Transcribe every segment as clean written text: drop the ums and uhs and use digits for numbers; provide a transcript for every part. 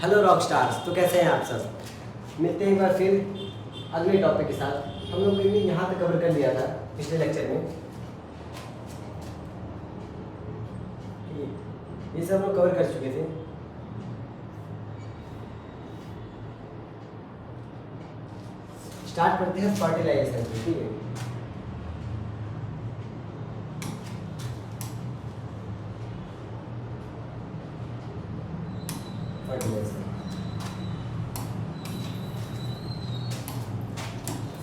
Hello rock stars. तो कैसे हैं आप सब। मिलते हैं एक बार फिर अगले टॉपिक के साथ। हम लोग ने भी यहाँ तक कवर कर लिया था पिछले लेक्चर में। ये सब हम लोग कवर कर चुके थे। स्टार्ट करते हैं फर्टिलाइजेशन से, ठीक है।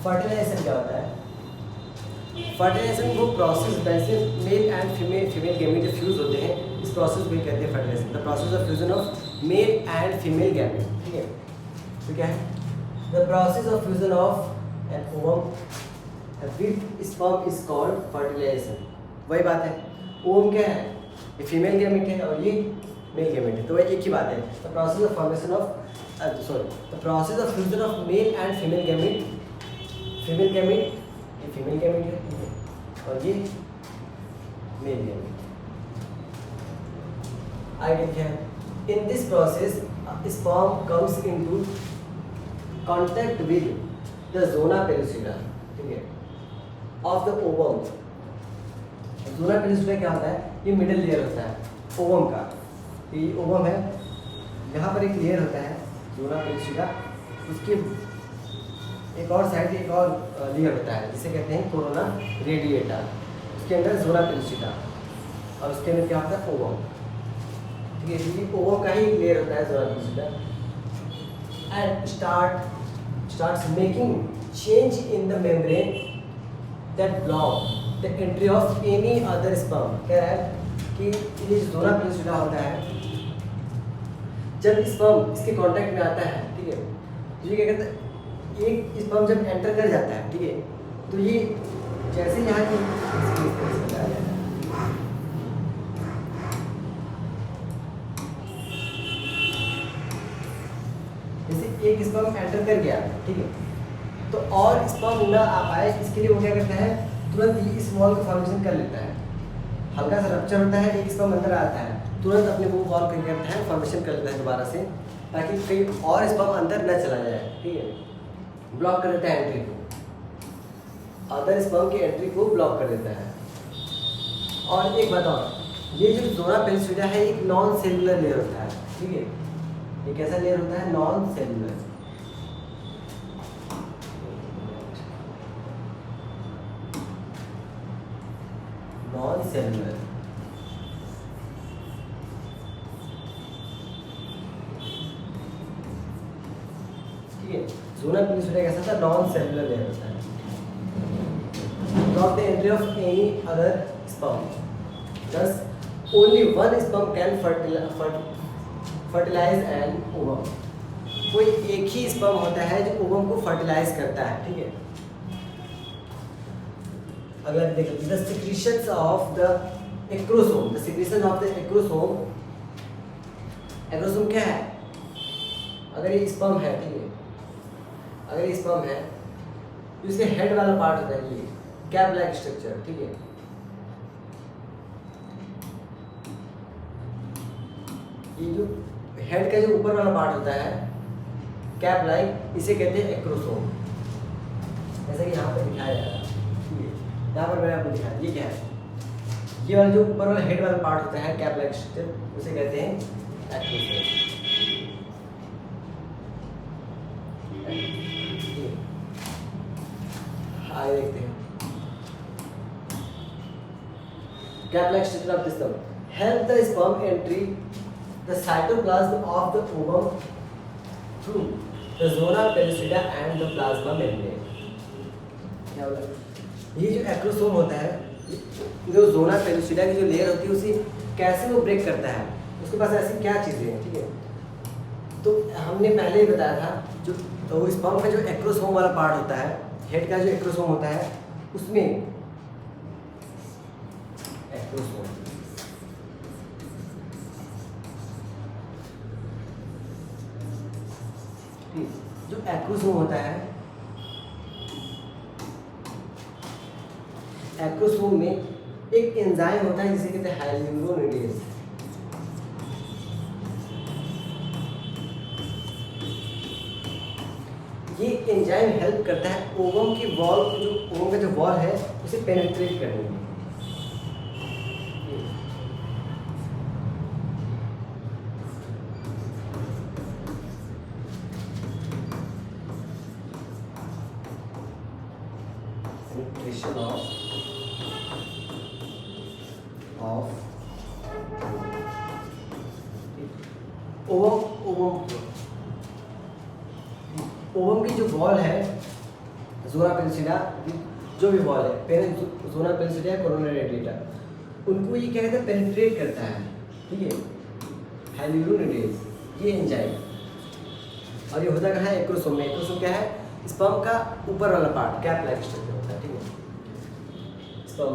फर्टिलाइजेशन क्या होता है? फर्टिलाइजेशन वो प्रोसेस वैसे मेल एंड फीमेल गैमेट जो फ्यूज होते हैं, इस प्रोसेस को कहते हैं fertilisation. The process of fusion of male and female gamete, ठीक है। तो क्या है? The process of fusion of an ovum with sperm is called fertilisation. वही बात है, ओवम क्या है? ये फीमेल गैमेट है और ये मेल गैमेट है, तो वह एक ही बात है। The process of formation of the process of fusion of male and female gamete. Female gamete, ये फीमेल गैमेट है और ये मेल गैमेट। आइडिया क्या है? In this process sperm comes into contact with the zona pellucida, ठीक है, of the ovum. Zona pellucida क्या होता है? ये मिडिल लेयर होता है ओवम का। ये ओवम है, यहाँ पर एक लेयर होता है जोना पेलुसिडा, उसके एक और साइड एक और लेयर होता है जिसे कहते हैं कोरोना रेडिएटा। उसके अंदर जोना पेलुसिडा और उसके अंदर क्या होता है? ओवम, ठीक है। ये ओवम का ही लेयर होता है zona pellucida. And starts making change in the membrane that block the entry of any other sperm. कह रहा है कि ये जो जोना पेलुसिडा होता है, जब स्पर्म इसके कांटेक्ट में आता है, ठीक है, तो ये क्या कहता है? एक स्पर्म जब एंटर कर जाता है, ठीक है, तो ये जैसे यहाँ की जैसे एक स्पर्म एंटर कर गया, ठीक है, तो और स्पर्म ना आ पाए इसके लिए वो क्या करता है? तुरंत ये इस वॉल का फॉर्मेशन कर लेता है। हल्का सा रप्चर होता है, एक स्पर्म अंदर आता है, तुरंत अपने वो वॉल कर करता है, फॉर्मेशन कर लेता है दोबारा से, ताकि कहीं और स्पर्म अंदर न चला जाए, ठीक है। ब्लॉक कर देता है एंट्री को, अदर स्पर्म की एंट्री को ब्लॉक कर देता है। और एक बताओ, ये जो जोना पेलुसिडा है एक नॉन सेलुलर लेयर होता है, ठीक है। ये कैसा लेयर होता है? Non cellular. नॉन सेलुलर, ठीक है। जोना पेलुसिडा कैसा था? नॉन सेलुलर लेयर होता है। Block the entry of any other sperm. Thus, only one sperm can fertilize an ovum. कोई एक ही स्पर्म होता है जो ओवम को फर्टिलाइज करता है, ठीक है। अगर देखो, the secretions of the acrosome, the secretion of the acrosome, acrosome क्या है? अगर ये स्पर्म है, ठीक है, अगर ये स्पर्म है तो इसके हेड वाला पार्ट होता है ये कैप लाइक स्ट्रक्चर, ठीक है। ये जो हेड का जो ऊपर वाला पार्ट होता है कैप लाइक, इसे कहते हैं एक्रोसोम। जैसा कि यहाँ पर दिखाया जा रहा है, ठीक है, यहाँ पर मैंने आपको दिखाया। ये क्या है? ये वाला जो ऊपर वाला हेड वाला पार्ट होता है कैप लाइक स्ट्रक्चर, उसे कहते हैं एक्रोसोम। आगे देखते हैं। Cap-like structure of the sperm help the sperm entry the cytoplasm of the ovum through the zona pellucida and the plasma membrane। क्या बोला? ये जो एक्रोसोम होता है, जो जोना पेलुसिडा की जो लेयर होती है, उसे कैसे वो ब्रेक करता है? उसके पास ऐसी क्या चीज़ें हैं, ठीक है। तो हमने पहले ही बताया था, जो तो स्पर्म का जो एक्रोसोम वाला पार्ट होता है, हेड का जो एक्रोसोम होता है, उसमें एक्रोसोम, जो एक्रोसोम होता है, एक्रोसोम में एक एंजाइम होता है जिसे कहते हैं हाइल्यूरोनिडेज। ये एंजाइम हेल्प करता है ओवम की वॉल को, जो ओवम का जो वॉल है उसे पेनिट्रेट करने में। पेनिट्रेशन ऑफ ओवम की जो वॉल है, जोना पेनिसिलिया, जो भी वॉल है, जोना पेनिसिलिया, कोरोना रेडिएटा, उनको ये क्या कहते हैं, पेनिट्रेट करता है, ठीक है, हाइल्यूरोनिडेज ये एंजाइम। और ये होता कहाँ है, एक्रोसोम में। एक्रोसोम क्या है, स्पर्म का ऊपर वाला पार्ट, कैप लाइक स्ट्रक्चर होता है, ठीक है, स्पर्म।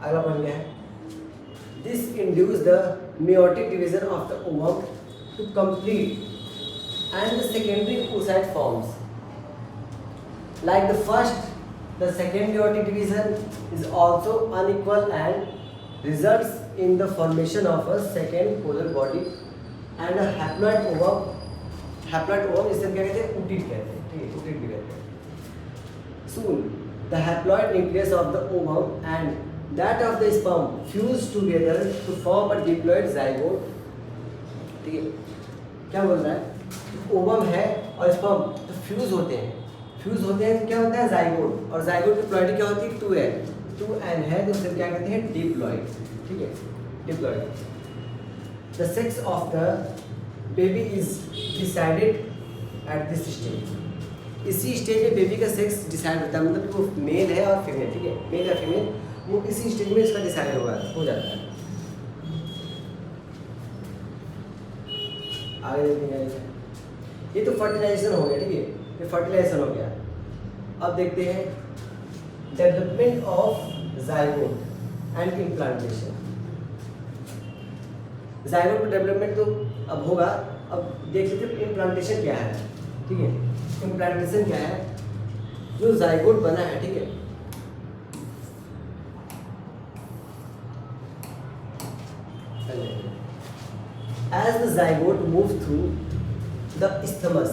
अगला पॉइंट क्या है, this induce the meiotic division of the ovum to complete and the secondary oocyte forms. Like the first, the second meiotic division is also unequal and results in the formation of a second polar body and a haploid ovum. Haploid ovum इसे क्या कहते हैं, oocyte कहते हैं, ठीक है, oocyte भी कहते हैं। Soon the haploid nucleus of the ovum and that of the sperm fuse together to form a diploid zygote, ठीक है। क्या बोल रहा है, ओवम है और स्पर्म तो फ्यूज होते हैं, फ्यूज होते हैं तो क्या होता है, जाइगोट, और जाइगोट की प्लॉइडी क्या होती है, 2n है, तो उसे क्या कहते हैं, डिप्लॉइड, ठीक है, diploid. The sex of the baby is decided at this stage. इसी स्टेज में बेबी का सेक्स डिसाइड होता है, मतलब वो मेल है और फीमेल, ठीक है, मेल या फीमेल, वो इसी स्टेज में इसका डिसाइड हो जाता है। आगे देखेंगे, ये तो फर्टिलाइजेशन हो गया, ठीक है, ये फर्टिलाइजेशन हो गया। अब देखते हैं development of zygote and implantation. Zygote का डेवलपमेंट तो अब होगा, अब देख लेते हैं इम्प्लांटेशन क्या है, ठीक है। इम्प्लांटेशन क्या है, जो जाइगोट बना है, ठीक है, as the zygote moves through the isthmus,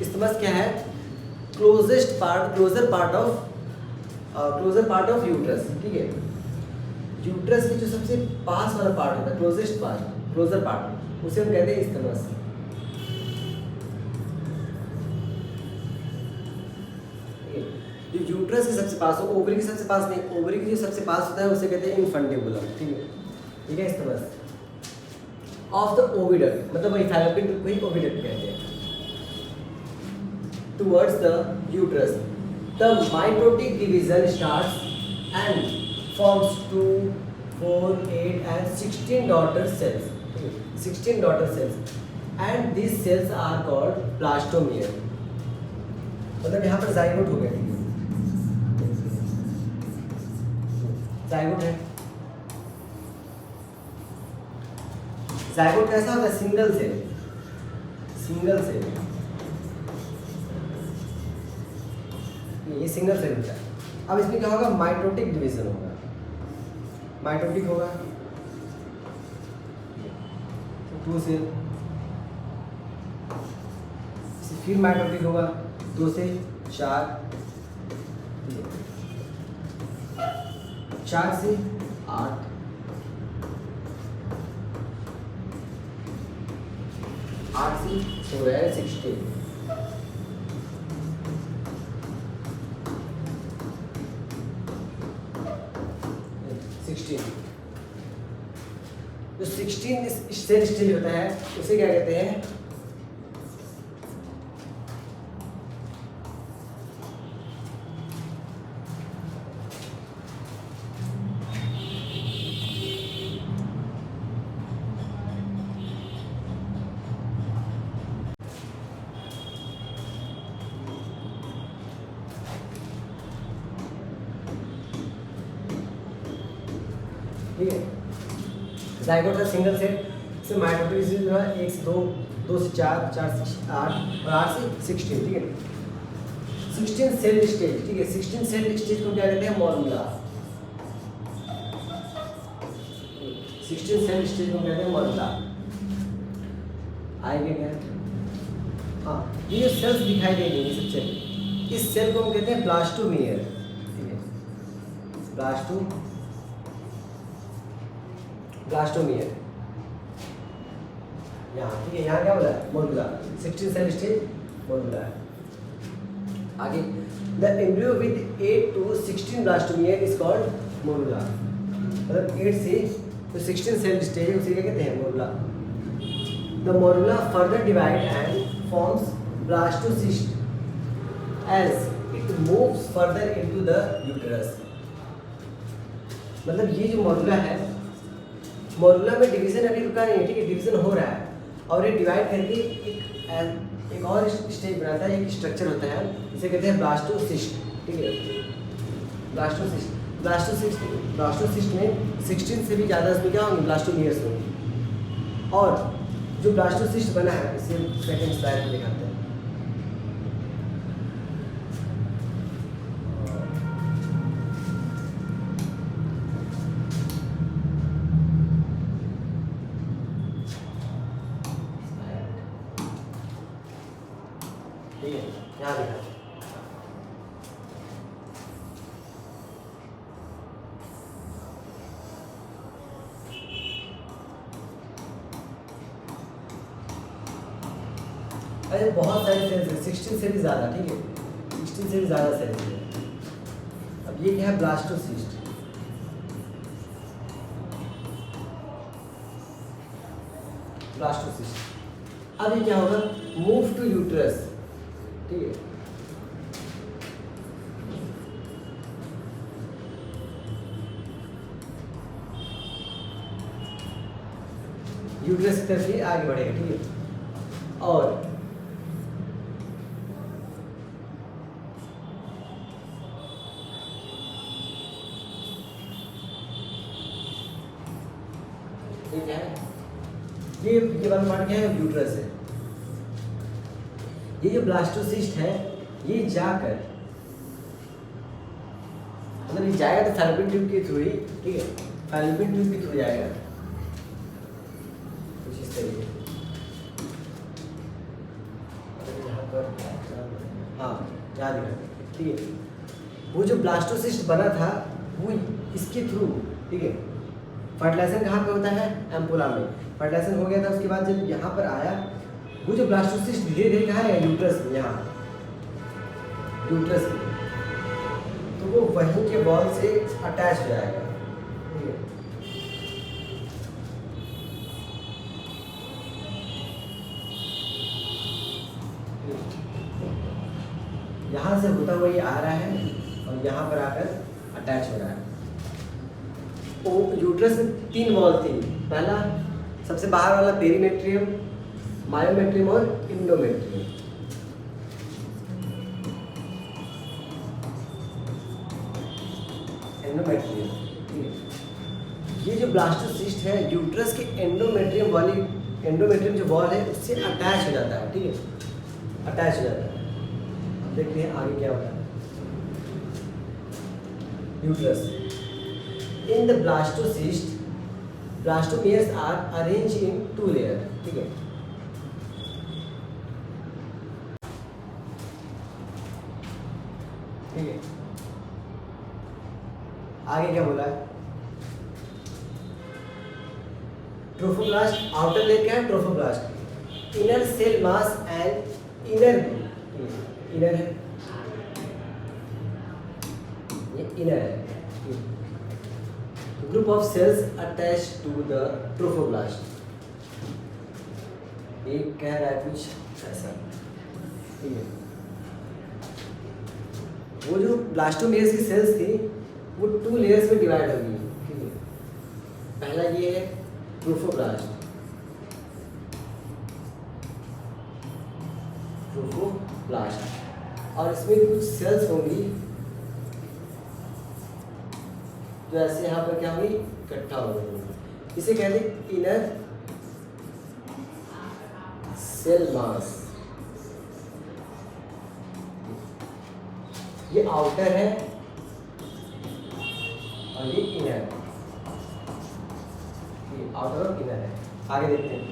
isthmus क्या है, closer part of uterus, ठीक है, यूट्रस के जो सबसे पास वाला पार्ट होता है, क्लोजर पार्ट, उसे हम कहते हैं isthmus। जो यूट्रस के सबसे पास हो, ओवरी के सबसे पास नहीं, ओवरी के जो सबसे पास होता है उसे कहते हैं इनफंडिबुलम, ठीक है, isthmus ऑफ द ओविडक्ट, मतलब वही फैलोपियन ट्यूब को ही ओविडक्ट कहते हैं। Towards the uterus the mitotic division starts and forms 2, 4, 8 and 16 daughter cells, 16 daughter cells, and these cells are called blastomere। मतलब यहाँ पर जाइगोट हो गया, जाइगोट है। जाइगोट कैसा होता है, सिंगल सेल, ये सिंगल सेल होता है। अब इसमें क्या होगा, माइटोटिक डिवीजन होगा, माइटोटिक होगा 2 सेल, फिर माइटोटिक होगा 2 से 4, 4 से 8, 8 से 16, 16। जो 16 सेल स्टेज होता है उसे क्या कहते हैं, ठीक है। जाइगोट का सिंगल सेल से माइटोटिक जो है 1 से 2, 2 से 4, 4 से 8 और 8 से 16, ठीक है। 16 सेल स्टेज, ठीक है, 16 सेल स्टेज को क्या कहते हैं, मॉर्मूला। 16 सेल स्टेज को कहते हैं मॉर्मूला। आएंगे क्या, हाँ, ये जो सेल्स दिखाई दे रही है सब सेल, इस सेल को हम कहते हैं ब्लास्टोमियर, ठीक है, ब्लास्टोमियर यहाँ, ठीक है। यहाँ क्या बोला है? मोरुला, 16 सेल स्टेज मोरुला है। आगे, the embryo with 8 to 16 blastomere is called morula, मतलब 8 से तो 16 सेल स्टेज है, उसे क्या कहते हैं? Morula. The morula further divide and forms blastocyst as it moves further into the uterus. मतलब ये जो मोरुला है, मोरुला में डिवीजन अभी रुका नहीं है, ठीक है, डिवीजन हो रहा है और ये डिवाइड करके एक और स्टेज बनाता है, एक स्ट्रक्चर होता है, इसे कहते हैं ब्लास्टोसिस्ट, ठीक है। ब्लास्टोसिस्ट में 16 से भी ज़्यादा इसमें क्या होंगे? ब्लास्टोमियर्स होंगे। और जो ब्लास्टोसिस्ट बना है, इसे सेकंड स्लाइड में दिखाते हैं। ठीक है, यहाँ दिखा। अरे बहुत सारे सेल्स हैं, 16 से भी ज़्यादा, ठीक है, 16 से भी ज़्यादा सेल्स हैं। अब ये क्या है? ब्लास्टोसिस्ट। अब ये क्या होगा? मूव टू यूट्रस, ठीक है। यूट्रस की तरफ ये आगे बढ़ेगा, ठीक है। और ठीक है, ये वाला पार्ट क्या है? यूट्रस है। ये जो ब्लास्टोसिस्ट है, ये जाकर मतलब ये जाएगा तो फैलोपियन ट्यूब के थ्रू ही, ठीक है, फैलोपियन ट्यूब के थ्रू जाएगा कुछ इस तरीके। यहाँ पर हाँ, याद है, ठीक है। वो जो ब्लास्टोसिस्ट बना था, वो इसके थ्रू, ठीक है, फर्टिलाइजेशन कहाँ पे होता है? एम्पुला में। फर्टिलाइजेशन हो गया था, उसके बाद जब यहाँ पर आया, वो जो ब्लास्टोसिस्ट धीरे धीरे कहाँ है? यूट्रस में, यहाँ यूट्रस में, तो वो वहीं के वॉल से अटैच हो जाएगा, ठीक है। यहाँ से होता हुआ ये आ रहा है और यहाँ पर आकर अटैच हो रहा है। तो यूट्रस में 3 वॉल थी। पहला सबसे बाहर वाला पेरीमेट्रियम, मायोमेट्रियम और इंडोमेट्रियम। एंडोमेट्रियम, ठीक है। ये जो ब्लास्टोसिस्ट है, यूट्रस के एंडोमेट्रियम जो वॉल है, उससे अटैच हो जाता है, ठीक है, अटैच हो जाता है। अब देखते हैं आगे क्या होता है। Uterus in the blastocyst, blastomeres are arranged in 2 layers, ठीक है। ठीक है, आगे क्या बोला है? ट्रोफोब्लास्ट, आउटर लेयर क्या है? Trophoblast, inner cell mass and inner है, ये इनर है, group of cells attached to the trophoblast। ये कह रहा है कुछ ऐसा, ठीक है। वो जो ब्लास्टोमियर्स की सेल्स थी, वो 2 लेयर्स में डिवाइड हो गई, ठीक है। पहला ये है ट्रोफोब्लास्ट, और इसमें कुछ सेल्स होंगी जो ऐसे यहाँ पर क्या होगी? इकट्ठा हो गई। इसे कहते हैं इनर सेल मास। ये आउटर है और ये इनर, ये आउटर और इनर है। आगे देखते हैं।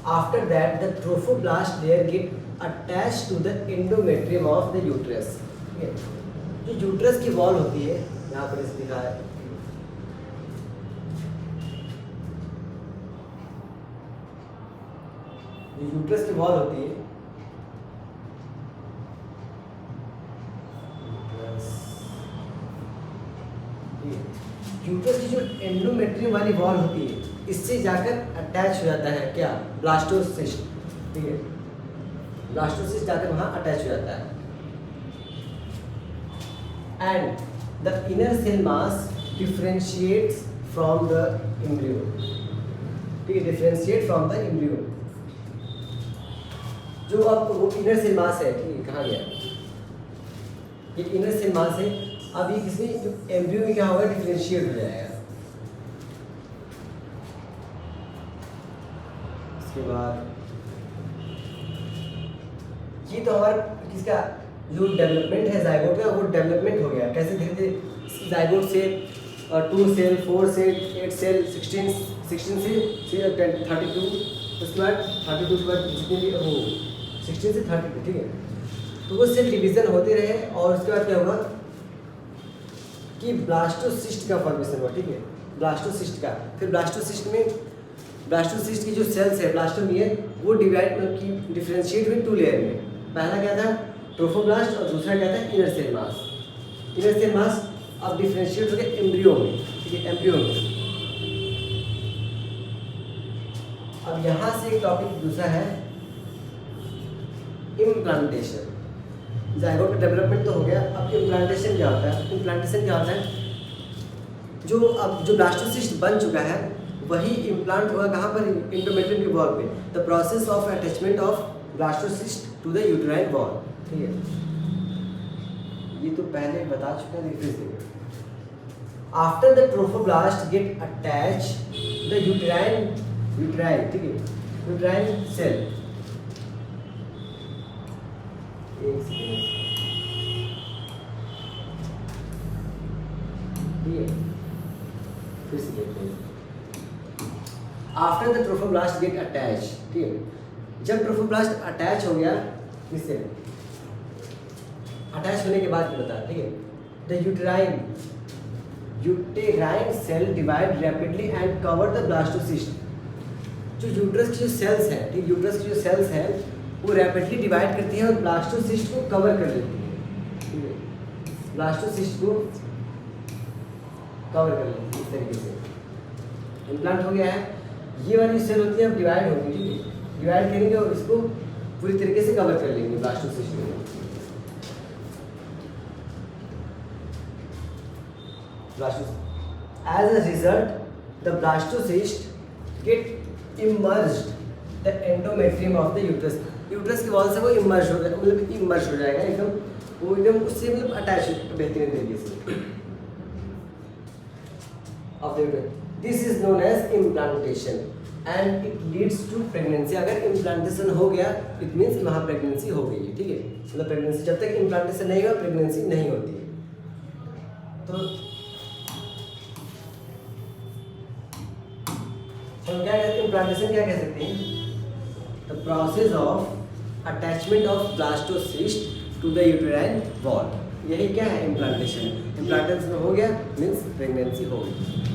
After that the trophoblast layer get attach to the endometrium of the uterus. ठीक है, जो यूट्रस की वॉल होती है, यहाँ पर इस दिखा है, जो यूट्रस की वॉल होती है, यूट्रस की जो एंडोमेट्रियम वाली वॉल होती है, इससे जाकर अटैच हो जाता है क्या, ब्लास्टोसिस्ट। ठीक है, ब्लास्टोसिस्ट जाकर वहाँ अटैच हो जाता है। And the inner cell mass differentiates from the embryo. ठीक है, डिफरेंशिएट फ्रॉम द एम्ब्रियो। जो अब वो इनर सेल मास है, ठीक है, कहाँ गया, ये इनर सेल मास है। अब ये किसी जो एम्ब्रियो में क्या होगा, डिफरेंशिएट हो जाएगा। इसके बाद ये तो हमारा किसका जो डेवलपमेंट है जाइगोट का, वो डेवलपमेंट हो गया। कैसे धीरे धीरे जाइगोट से 2 सेल, 4 सेल, 8 सेल, 16 से 32, उसके बाद 32 के बाद जितने भी वो 16 से 32। ठीक है, तो वो सेल डिवीजन होते रहे और उसके बाद क्या होगा कि ब्लास्टोसिस्ट का फॉर्मेशन हुआ। ठीक है, ब्लास्टोसिस्ट का, फिर ब्लास्टोसिस्ट में ब्लास्टोसिस्ट की जो सेल्स है ब्लास्टोमियर, वो डिवाइड की डिफरेंशिएट हुई 2 लेयर में। पहला क्या था, ट्रोफोब्लास्ट, और दूसरा क्या था, inner cell mass. Inner cell mass अब डिफरेंशिएट हो गया एम्ब्रियो में। ठीक है, एम्ब्रियो में। अब यहाँ से एक टॉपिक दूसरा है इम्प्लांटेशन। जाइगोट का डेवलपमेंट तो हो गया, अब इम्प्लांटेशन क्या होता है। इम्प्लांटेशन क्या होता है, जो अब जो ब्लास्टोसिस्ट बन चुका है वही इम्प्लांट हुआ कहाँ पर, एंडोमेट्रियम की वॉल पे। The process of attachment of blastocyst to the uterine wall. ठीक है, ये तो पहले बता चुका है, फिर से after the trophoblast get attach the uterine, ठीक है, यूटेराइन सेल। एक सेकेंड, फिर से देखते हैं। After the trophoblast get attach. ठीक है, जब ट्रोफोब्लास्ट अटैच हो गया, किससे अटैच होने के बाद बता। ठीक है, the uterine cell divide rapidly and cover the blastocyst. जो यूट्रस की जो सेल्स हैं, ठीक, यूट्रस की जो सेल्स हैं वो रैपिडली डिवाइड करती है और ब्लास्टोसिस्ट को कवर कर लेती है। ठीक है, ब्लास्टोसिस्ट को कवर कर लेती है। इस तरीके से इम्प्लांट हो गया है। ये वाली सेल होती है, अब डिवाइड होगी। ठीक है, डिवाइड करेंगे और इसको पूरी तरीके से कवर कर लेंगे ब्लास्टोसिस्ट को। As a result, the blastocyst get immersed the endometrium of the uterus. Uterus की वॉल से वो इमर्ज हो जाएगा, मतलब इमर्ज हो जाएगा एकदम, वो एकदम उससे मतलब अटैच बेहतरीन तरीके से। This is known as implantation and it leads to pregnancy. अगर इम्प्लांटेशन हो गया इट मीन्स कि वहाँ प्रेगनेंसी हो गई है। ठीक है, मतलब प्रेगनेंसी, जब तक इम्प्लांटेशन नहीं होगा प्रेगनेंसी नहीं होती है। तो हम क्या कहते हैं, इम्प्लांटेशन क्या कह सकते हैं, the process of attachment of blastocyst to the uterine wall. यही क्या है इम्प्लांटेशन। इम्प्लांटेशन हो गया मीन्स प्रेगनेंसी हो गई।